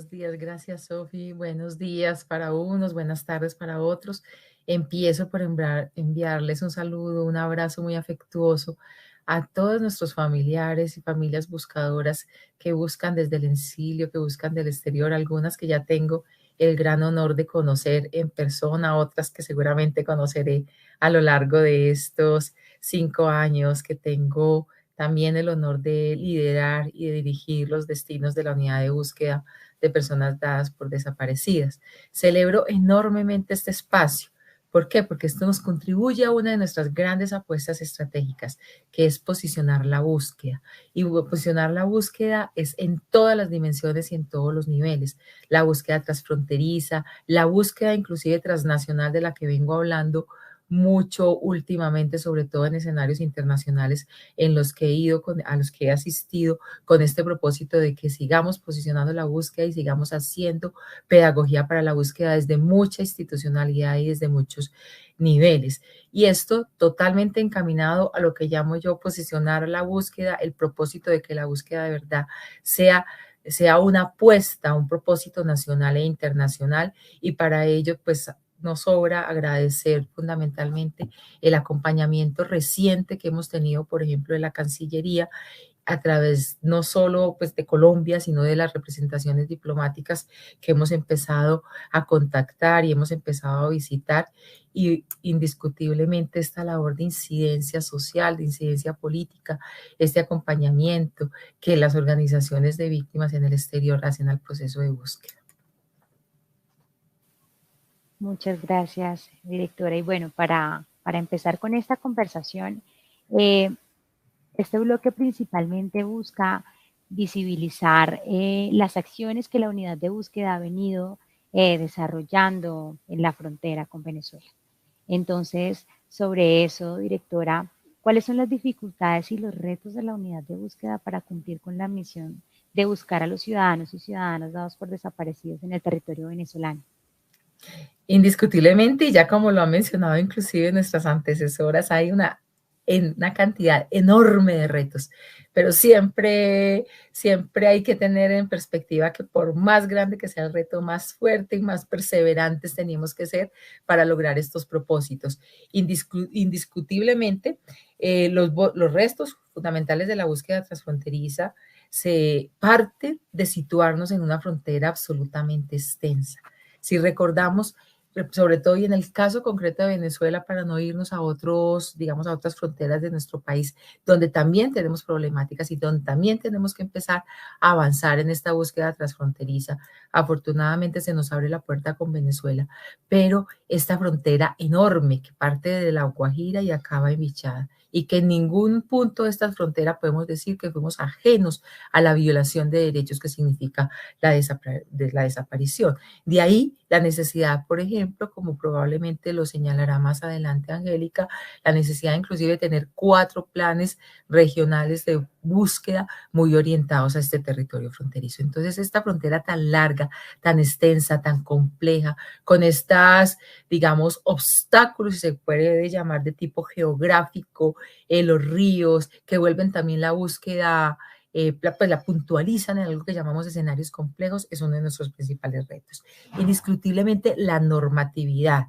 Buenos días, gracias Sofi. Buenos días para unos, buenas tardes para otros. Empiezo por enviarles un saludo, un abrazo muy afectuoso a todos nuestros familiares y familias buscadoras que buscan desde el exilio, que buscan del exterior, algunas que ya tengo el gran honor de conocer en persona, otras que seguramente conoceré a lo largo de estos 5 años que tengo también el honor de liderar y de dirigir los destinos de la unidad de búsqueda de personas dadas por desaparecidas. Celebro enormemente este espacio. ¿Por qué? Porque esto nos contribuye a una de nuestras grandes apuestas estratégicas, que es posicionar la búsqueda. Y posicionar la búsqueda es en todas las dimensiones y en todos los niveles. La búsqueda transfronteriza, la búsqueda inclusive transnacional de la que vengo hablando mucho últimamente, sobre todo en escenarios internacionales en los que he ido, a los que he asistido, con este propósito de que sigamos posicionando la búsqueda y sigamos haciendo pedagogía para la búsqueda desde mucha institucionalidad y desde muchos niveles. Y esto totalmente encaminado a lo que llamo yo posicionar la búsqueda, el propósito de que la búsqueda de verdad sea una apuesta, un propósito nacional e internacional, y para ello pues nos sobra agradecer fundamentalmente el acompañamiento reciente que hemos tenido, por ejemplo, de la Cancillería, a través no solo pues, de Colombia, sino de las representaciones diplomáticas que hemos empezado a contactar y hemos empezado a visitar, y indiscutiblemente esta labor de incidencia social, de incidencia política, este acompañamiento que las organizaciones de víctimas en el exterior hacen al proceso de búsqueda. Muchas gracias, directora. Y bueno, para empezar con esta conversación, este bloque principalmente busca visibilizar las acciones que la unidad de búsqueda ha venido desarrollando en la frontera con Venezuela. Entonces, sobre eso, directora, ¿cuáles son las dificultades y los retos de la unidad de búsqueda para cumplir con la misión de buscar a los ciudadanos y ciudadanas dados por desaparecidos en el territorio venezolano? Indiscutiblemente, y ya como lo han mencionado inclusive nuestras antecesoras, hay una cantidad enorme de retos, pero siempre hay que tener en perspectiva que por más grande que sea el reto, más fuerte y más perseverantes tenemos que ser para lograr estos propósitos. Indiscutiblemente, los restos fundamentales de la búsqueda transfronteriza se parte de situarnos en una frontera absolutamente extensa. Si recordamos, sobre todo y en el caso concreto de Venezuela, para no irnos a otros, digamos, a otras fronteras de nuestro país, donde también tenemos problemáticas y donde también tenemos que empezar a avanzar en esta búsqueda transfronteriza. Afortunadamente se nos abre la puerta con Venezuela, pero esta frontera enorme que parte de La Guajira y acaba en Bichada, y que en ningún punto de esta frontera podemos decir que fuimos ajenos a la violación de derechos que significa la desaparición. De ahí la necesidad, por ejemplo, como probablemente lo señalará más adelante Angélica, la necesidad inclusive de tener 4 planes regionales de búsqueda muy orientados a este territorio fronterizo. Entonces, esta frontera tan larga, tan extensa, tan compleja, con estas, digamos, obstáculos, si se puede llamar de tipo geográfico, los ríos, que vuelven también la búsqueda, pues la puntualizan en algo que llamamos escenarios complejos, es uno de nuestros principales retos. Indiscutiblemente la normatividad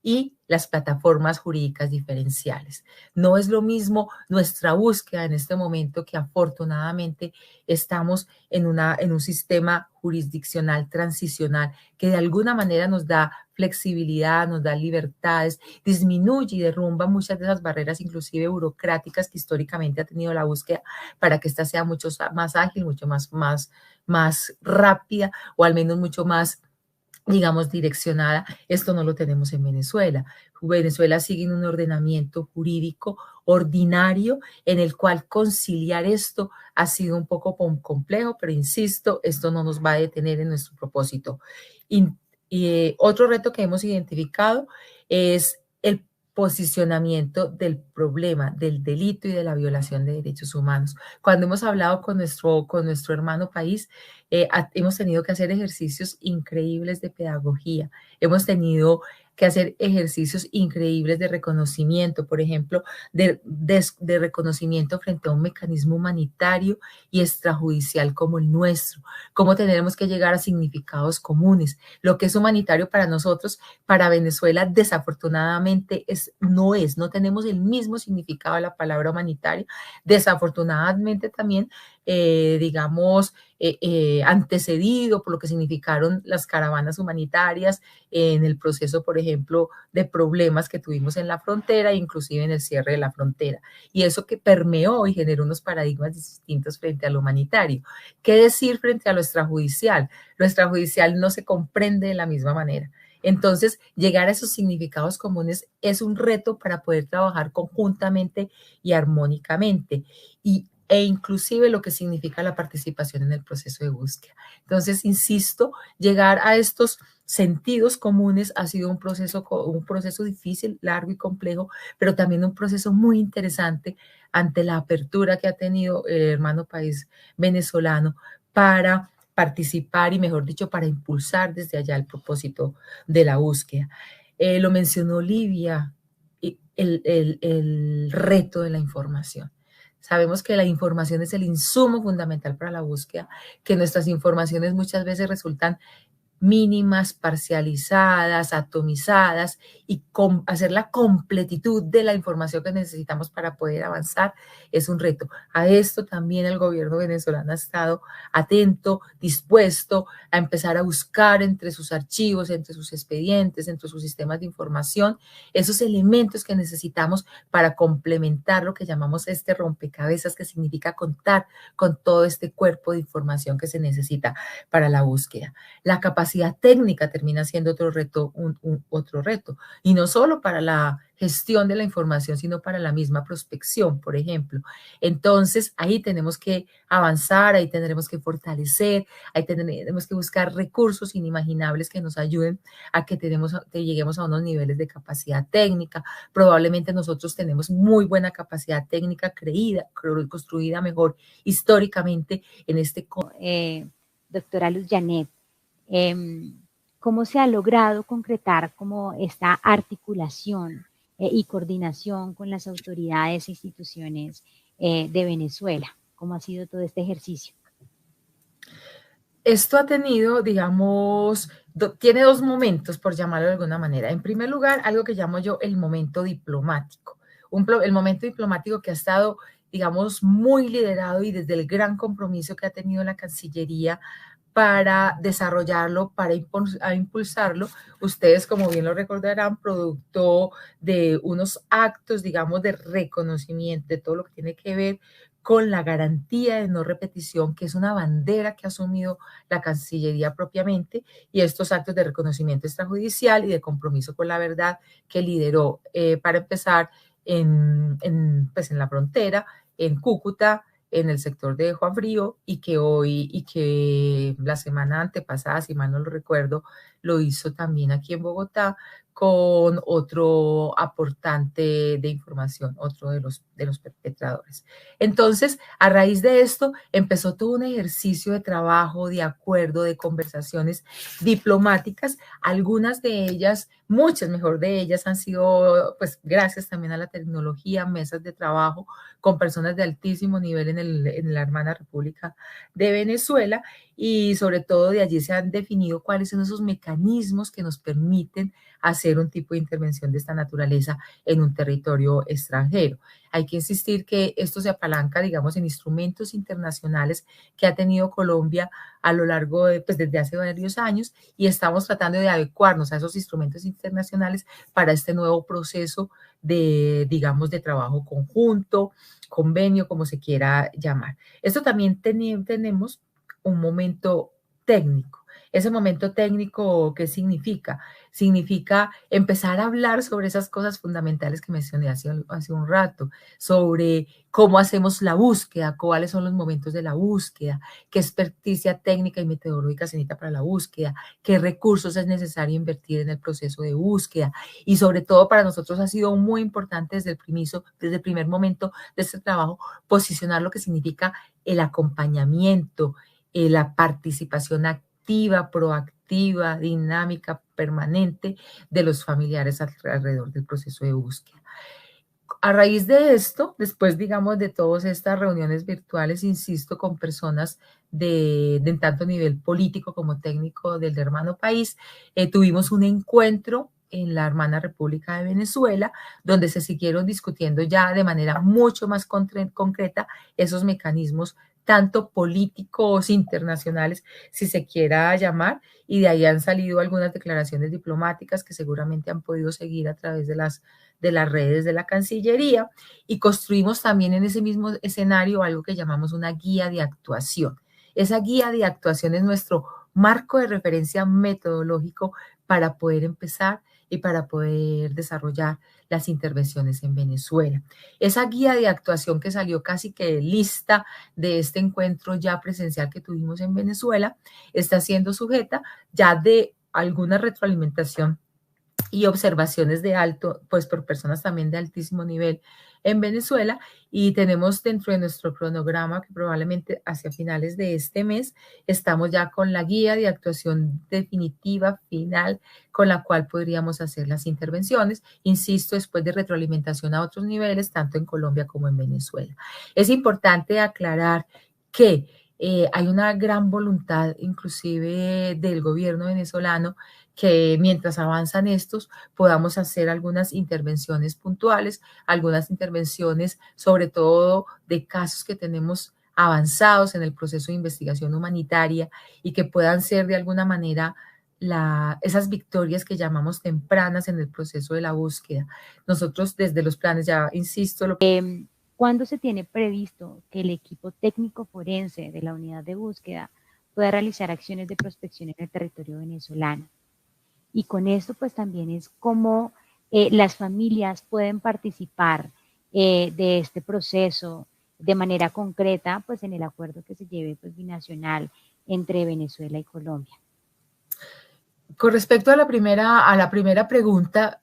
y las plataformas jurídicas diferenciales. No es lo mismo nuestra búsqueda en este momento, que afortunadamente estamos en un sistema jurisdiccional transicional que de alguna manera nos da flexibilidad, nos da libertades, disminuye y derrumba muchas de esas barreras, inclusive burocráticas, que históricamente ha tenido la búsqueda, para que ésta sea mucho más ágil, mucho más rápida, o al menos mucho más, digamos, direccionada. Esto no lo tenemos en Venezuela. Venezuela sigue en un ordenamiento jurídico ordinario en el cual conciliar esto ha sido un poco complejo, pero insisto, esto no nos va a detener en nuestro propósito. Y otro reto que hemos identificado es el posicionamiento del problema, del delito y de la violación de derechos humanos. Cuando hemos hablado con nuestro hermano país, hemos tenido que hacer ejercicios increíbles de pedagogía, hemos tenido que hacer ejercicios increíbles de reconocimiento, por ejemplo, de reconocimiento frente a un mecanismo humanitario y extrajudicial como el nuestro, cómo tenemos que llegar a significados comunes. Lo que es humanitario para nosotros, para Venezuela, desafortunadamente no tenemos el mismo significado de la palabra humanitaria. Desafortunadamente también, digamos, antecedido por lo que significaron las caravanas humanitarias en el proceso, por ejemplo, de problemas que tuvimos en la frontera, inclusive en el cierre de la frontera. Y eso que permeó y generó unos paradigmas distintos frente a lo humanitario. ¿Qué decir frente a lo extrajudicial? Lo extrajudicial no se comprende de la misma manera. Entonces, llegar a esos significados comunes es un reto para poder trabajar conjuntamente y armónicamente. E inclusive lo que significa la participación en el proceso de búsqueda. Entonces, insisto, llegar a estos sentidos comunes ha sido un proceso difícil, largo y complejo, pero también un proceso muy interesante ante la apertura que ha tenido el hermano país venezolano para participar y, mejor dicho, para impulsar desde allá el propósito de la búsqueda. Lo mencionó Livia, el reto de la información. Sabemos que la información es el insumo fundamental para la búsqueda, que nuestras informaciones muchas veces resultan mínimas, parcializadas, atomizadas, y hacer la completitud de la información que necesitamos para poder avanzar es un reto. A esto también el gobierno venezolano ha estado atento, dispuesto a empezar a buscar entre sus archivos, entre sus expedientes, entre sus sistemas de información, esos elementos que necesitamos para complementar lo que llamamos este rompecabezas, que significa contar con todo este cuerpo de información que se necesita para la búsqueda. La capacidad técnica termina siendo otro reto, otro reto, y no solo para la gestión de la información, sino para la misma prospección, por ejemplo. Entonces, ahí tenemos que avanzar, ahí tendremos que fortalecer, ahí tenemos que buscar recursos inimaginables que nos ayuden a que lleguemos a unos niveles de capacidad técnica. Probablemente nosotros tenemos muy buena capacidad técnica construida mejor históricamente en este... Doctora Luz Janet, ¿cómo se ha logrado concretar como esta articulación y coordinación con las autoridades e instituciones de Venezuela? ¿Cómo ha sido todo este ejercicio? Esto ha tenido, digamos, tiene dos momentos, por llamarlo de alguna manera. En primer lugar, algo que llamo yo el momento diplomático. El momento diplomático que ha estado, digamos, muy liderado y desde el gran compromiso que ha tenido la Cancillería para desarrollarlo, para impulsarlo. Ustedes, como bien lo recordarán, producto de unos actos, digamos, de reconocimiento de todo lo que tiene que ver con la garantía de no repetición, que es una bandera que ha asumido la Cancillería propiamente, y estos actos de reconocimiento extrajudicial y de compromiso con la verdad que lideró, para empezar, pues en la frontera, en Cúcuta, en el sector de Juan Frío, y que la semana antepasada, si mal no lo recuerdo, lo hizo también aquí en Bogotá con otro aportante de información, otro de los perpetradores. Entonces, a raíz de esto, empezó todo un ejercicio de trabajo, de acuerdo, de conversaciones diplomáticas. Algunas de ellas, muchas mejor de ellas, han sido, pues, gracias también a la tecnología, mesas de trabajo con personas de altísimo nivel en la hermana República de Venezuela, y sobre todo de allí se han definido cuáles son esos mecanismos que nos permiten hacer un tipo de intervención de esta naturaleza en un territorio extranjero. Hay que insistir que esto se apalanca, digamos, en instrumentos internacionales que ha tenido Colombia a lo largo de, pues, desde hace varios años, y estamos tratando de adecuarnos a esos instrumentos internacionales para este nuevo proceso de, digamos, de trabajo conjunto, convenio, como se quiera llamar. Esto también tenemos un momento técnico. Ese momento técnico, ¿qué significa? Significa empezar a hablar sobre esas cosas fundamentales que mencioné hace un rato, sobre cómo hacemos la búsqueda, cuáles son los momentos de la búsqueda, qué experticia técnica y metodológica se necesita para la búsqueda, qué recursos es necesario invertir en el proceso de búsqueda. Y sobre todo para nosotros ha sido muy importante desde el primer momento de este trabajo, posicionar lo que significa el acompañamiento, la participación activa, proactiva, dinámica, permanente de los familiares alrededor del proceso de búsqueda. A raíz de esto, después, digamos, de todas estas reuniones virtuales, insisto, con personas de tanto nivel político como técnico del hermano país, tuvimos un encuentro en la hermana República de Venezuela, donde se siguieron discutiendo ya de manera mucho más concreta esos mecanismos tanto políticos internacionales, si se quiera llamar, y de ahí han salido algunas declaraciones diplomáticas que seguramente han podido seguir a través de las redes de la Cancillería, y construimos también en ese mismo escenario algo que llamamos una guía de actuación. Esa guía de actuación es nuestro marco de referencia metodológico para poder empezar y para poder desarrollar las intervenciones en Venezuela. Esa guía de actuación que salió casi que lista de este encuentro ya presencial que tuvimos en Venezuela está siendo sujeta ya de alguna retroalimentación y observaciones de alto, pues por personas también de altísimo nivel en Venezuela, y tenemos dentro de nuestro cronograma que probablemente hacia finales de este mes estamos ya con la guía de actuación definitiva, final, con la cual podríamos hacer las intervenciones, insisto, después de retroalimentación a otros niveles, tanto en Colombia como en Venezuela. Es importante aclarar que hay una gran voluntad inclusive del gobierno venezolano que mientras avanzan estos podamos hacer algunas intervenciones puntuales, algunas intervenciones sobre todo de casos que tenemos avanzados en el proceso de investigación humanitaria y que puedan ser de alguna manera esas victorias que llamamos tempranas en el proceso de la búsqueda. Nosotros desde los planes, ya insisto, ¿Cuándo se tiene previsto que el equipo técnico forense de la unidad de búsqueda pueda realizar acciones de prospección en el territorio venezolano? Y con esto pues también es cómo las familias pueden participar de este proceso de manera concreta pues en el acuerdo que se lleve pues binacional entre Venezuela y Colombia. Con respecto a la primera pregunta,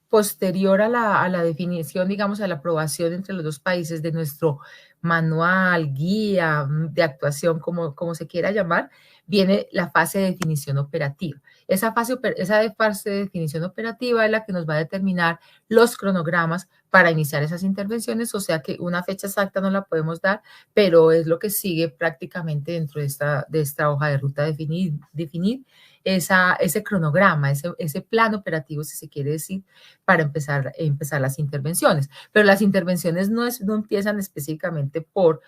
posterior a la definición, digamos, a la aprobación entre los dos países de nuestro manual, guía de actuación, como se quiera llamar, viene la fase de definición operativa. Esa fase de definición operativa es la que nos va a determinar los cronogramas para iniciar esas intervenciones, o sea que una fecha exacta no la podemos dar, pero es lo que sigue prácticamente dentro de esta hoja de ruta, definir ese cronograma, ese plan operativo, si se quiere decir, para empezar las intervenciones. Pero las intervenciones no empiezan específicamente por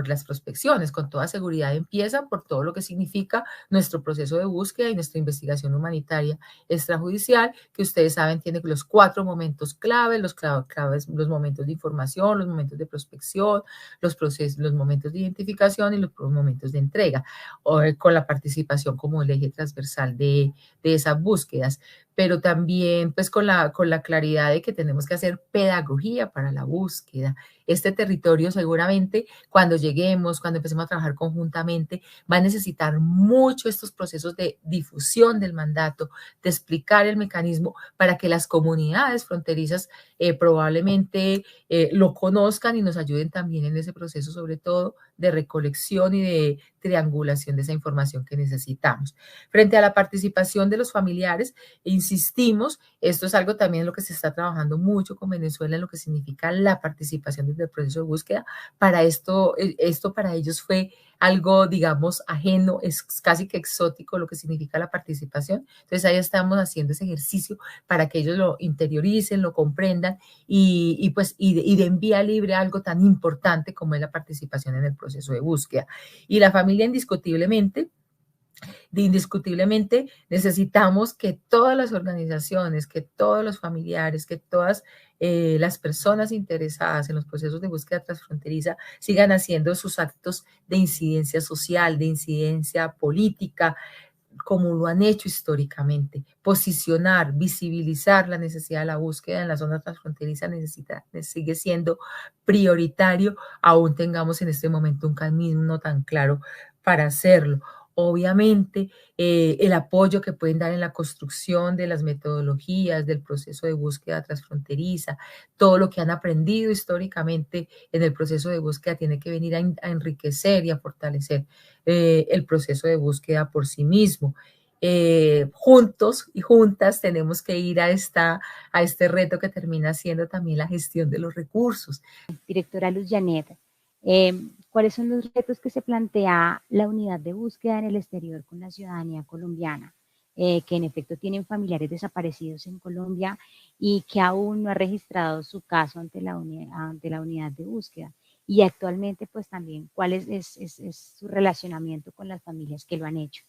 las prospecciones, con toda seguridad empieza por todo lo que significa nuestro proceso de búsqueda y nuestra investigación humanitaria extrajudicial, que ustedes saben tiene los 4 momentos clave, los momentos de información, los momentos de prospección, los momentos de identificación y los momentos de entrega, con la participación como el eje transversal de esas búsquedas, pero también pues con la claridad de que tenemos que hacer pedagogía para la búsqueda. Este territorio seguramente cuando lleguemos, cuando empecemos a trabajar conjuntamente, va a necesitar mucho estos procesos de difusión del mandato, de explicar el mecanismo para que las comunidades fronterizas probablemente lo conozcan y nos ayuden también en ese proceso, sobre todo de recolección y de triangulación de esa información que necesitamos. Frente a la participación de los familiares, insistimos, esto es algo también en lo que se está trabajando mucho con Venezuela, en lo que significa la participación desde el proceso de búsqueda. Para esto para ellos fue algo, digamos, ajeno, es casi que exótico lo que significa la participación. Entonces ahí estamos haciendo ese ejercicio para que ellos lo interioricen, lo comprendan y de vía libre algo tan importante como es la participación en el proceso de búsqueda. Y la familia indiscutiblemente necesitamos que todas las organizaciones, que todos los familiares, que todas las personas interesadas en los procesos de búsqueda transfronteriza sigan haciendo sus actos de incidencia social, de incidencia política, como lo han hecho históricamente. Posicionar, visibilizar la necesidad de la búsqueda en la zona transfronteriza sigue siendo prioritario, aún tengamos en este momento un camino tan claro para hacerlo. obviamente el apoyo que pueden dar en la construcción de las metodologías, del proceso de búsqueda transfronteriza, todo lo que han aprendido históricamente en el proceso de búsqueda tiene que venir a enriquecer y a fortalecer el proceso de búsqueda por sí mismo. Juntos y juntas tenemos que ir a este reto que termina siendo también la gestión de los recursos. Directora Luz Janet, ¿cuáles son los retos que se plantea la unidad de búsqueda en el exterior con la ciudadanía colombiana, que en efecto tienen familiares desaparecidos en Colombia y que aún no ha registrado su caso ante la unidad de búsqueda? Y actualmente, pues también, ¿cuál es su relacionamiento con las familias que lo han hecho?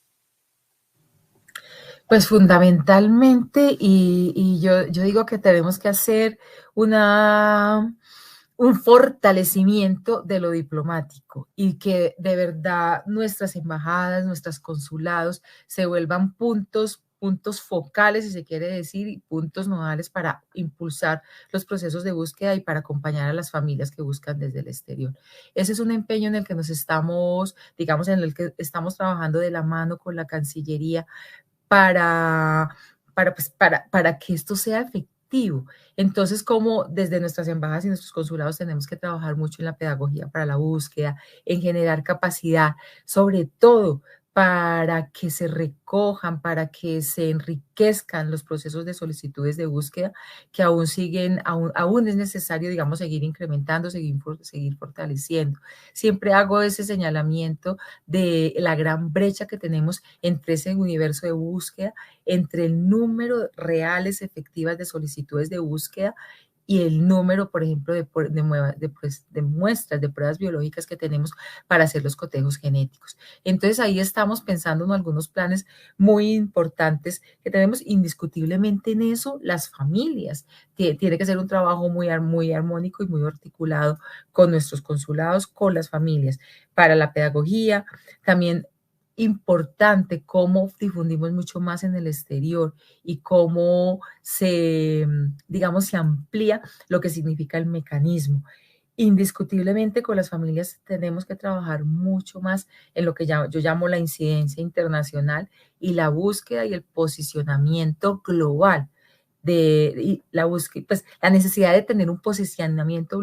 Pues fundamentalmente, y yo digo que tenemos que hacer un fortalecimiento de lo diplomático y que de verdad nuestras embajadas, nuestros consulados se vuelvan puntos focales, si se quiere decir, y puntos nodales para impulsar los procesos de búsqueda y para acompañar a las familias que buscan desde el exterior. Ese es un empeño en el que nos estamos, digamos, en el que estamos trabajando de la mano con la Cancillería para, para que esto sea efectivo. Entonces, como desde nuestras embajadas y nuestros consulados tenemos que trabajar mucho en la pedagogía para la búsqueda, en generar capacidad, sobre todo para que se recojan, para que se enriquezcan los procesos de solicitudes de búsqueda que aún siguen, aún es necesario, digamos, seguir incrementando, seguir fortaleciendo. Siempre hago ese señalamiento de la gran brecha que tenemos entre ese universo de búsqueda, entre el número reales efectivas de solicitudes de búsqueda y el número, por ejemplo, de muestras, de pruebas biológicas que tenemos para hacer los cotejos genéticos. Entonces ahí estamos pensando en algunos planes muy importantes que tenemos indiscutiblemente en eso, las familias. Tiene que ser un trabajo muy armónico y muy articulado con nuestros consulados, con las familias, para la pedagogía, también importante cómo difundimos mucho más en el exterior y cómo digamos, se amplía lo que significa el mecanismo. Indiscutiblemente con las familias tenemos que trabajar mucho más en lo que yo llamo la incidencia internacional y la búsqueda y el posicionamiento global y la búsqueda, pues la necesidad de tener un posicionamiento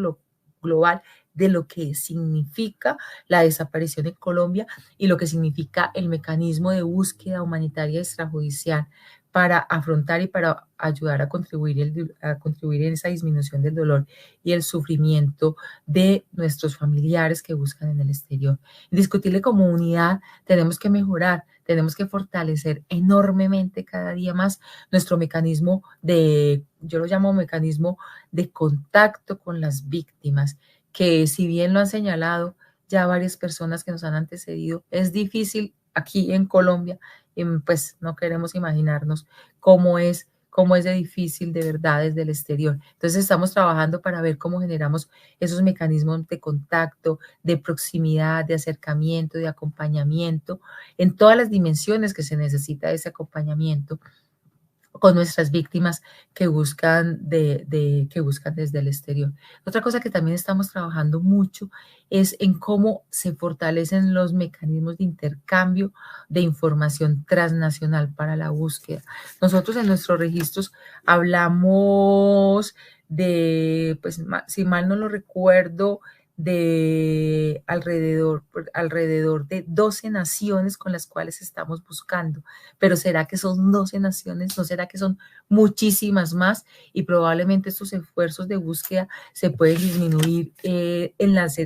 global de lo que significa la desaparición en Colombia y lo que significa el mecanismo de búsqueda humanitaria extrajudicial para afrontar y para ayudar a contribuir en esa disminución del dolor y el sufrimiento de nuestros familiares que buscan en el exterior. Indiscutible como unidad, tenemos que mejorar, tenemos que fortalecer enormemente cada día más nuestro mecanismo yo lo llamo mecanismo de contacto con las víctimas, que si bien lo han señalado ya varias personas que nos han antecedido, es difícil aquí en Colombia, pues no queremos imaginarnos cómo es de difícil de verdad desde el exterior. Entonces estamos trabajando para ver cómo generamos esos mecanismos de contacto, de proximidad, de acercamiento, de acompañamiento, en todas las dimensiones que se necesita ese acompañamiento con nuestras víctimas que buscan, que buscan desde el exterior. Otra cosa que también estamos trabajando mucho es en cómo se fortalecen los mecanismos de intercambio de información transnacional para la búsqueda. Nosotros en nuestros registros hablamos pues si mal no lo recuerdo, de alrededor de 12 naciones con las cuales estamos buscando. Pero ¿será que son 12 naciones? ¿No será que son muchísimas más? Y probablemente estos esfuerzos de búsqueda se pueden disminuir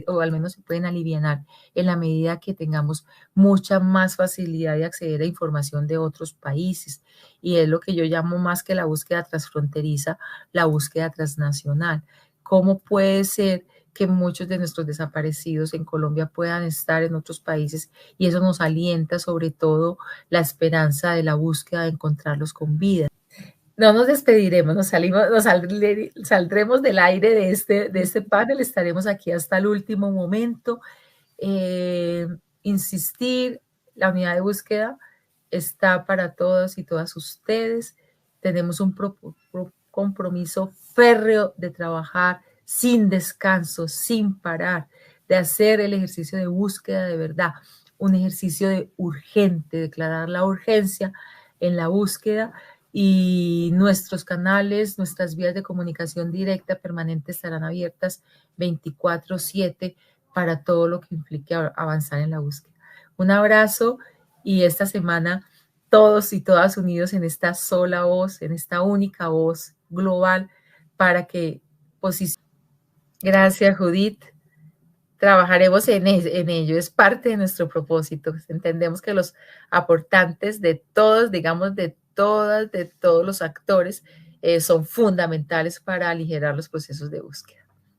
o al menos se pueden aliviar en la medida que tengamos mucha más facilidad de acceder a información de otros países. Y es lo que yo llamo más que la búsqueda transfronteriza, la búsqueda transnacional. ¿Cómo puede ser que muchos de nuestros desaparecidos en Colombia puedan estar en otros países? Y eso nos alienta sobre todo la esperanza de la búsqueda de encontrarlos con vida. No nos despediremos, saldremos del aire de este panel, estaremos aquí hasta el último momento. Insistir, la unidad de búsqueda está para todos y todas ustedes. Tenemos un compromiso férreo de trabajar sin descanso, sin parar, de hacer el ejercicio de búsqueda de verdad un ejercicio de urgente, declarar la urgencia en la búsqueda, y nuestros canales, nuestras vías de comunicación directa permanente estarán abiertas 24/7 para todo lo que implique avanzar en la búsqueda. Un abrazo, y esta semana todos y todas unidos en esta sola voz, en esta única voz global para que posicionemos. Gracias, Judith. Trabajaremos en ello, es parte de nuestro propósito. Entendemos que los aportantes de todos, digamos, de todos los actores son fundamentales para aligerar los procesos de búsqueda.